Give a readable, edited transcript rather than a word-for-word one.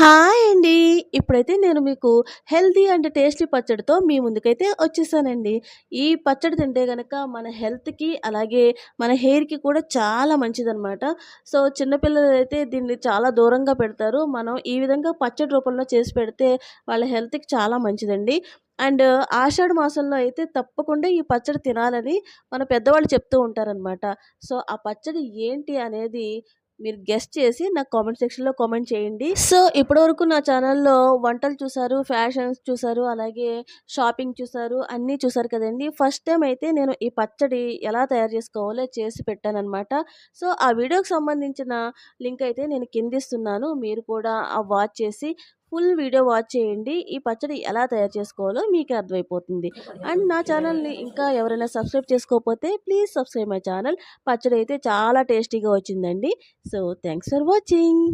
Hi అండి. ఇప్పుడైతే నేను మీకు హెల్తీ అండ్ టేస్టీ పచ్చడితో మీ ముందుకైతే వచ్చేసానండి. ఈ పచ్చడి తింటే గనక మన హెల్త్‌కి, అలాగే మన హెయిర్‌కి కూడా చాలా మంచిదనమాట. సో, చిన్న పిల్లలైతే దీన్ని చాలా దూరంగా పెడతారు. మనం ఈ విధంగా పచ్చడి రూపంలో చేసి పెడితే వాళ్ళ హెల్త్‌కి చాలా మంచిదండి. అండ్ ఆషాఢ మాసంలో అయితే తప్పకుండా ఈ పచ్చడి తినాలని మన పెద్దవాళ్ళు చెప్తూ ఉంటారనమాట. సో, ఆ పచ్చడి ఏంటి అనేది మీరు గెస్ చేసి నాకు కామెంట్ సెక్షన్‌లో కామెంట్ చేయండి. సో, ఇప్పటివరకు నా ఛానల్‌లో వంటలు చూసారు, ఫ్యాషన్స్ చూసారు, అలాగే షాపింగ్ చూసారు, అన్నీ చూసారు కదండీ! ఫస్ట్ టైమ్ అయితే నేను ఈ పచ్చడి ఎలా తయారు చేసుకోవాలో చేసి పెట్టాననమాట. సో, ఆ వీడియోకి సంబంధించిన లింక్ అయితే నేను కిందిస్తున్నాను. మీరు కూడా వాచ్ చేసి ఫుల్ వీడియో వాచ్ చేయండి. ఈ పచ్చడి ఎలా తయారు చేసుకోవాలో మీకే అర్థమైపోతుంది. అండ్ నా ఛానల్‌ని ఇంకా ఎవరైనా సబ్స్క్రైబ్ చేసుకోకపోతే ప్లీజ్ సబ్స్క్రైబ్ మై ఛానల్. పచ్చడి అయితే చాలా టేస్టీగా వచ్చిందండి. So, thanks for watching.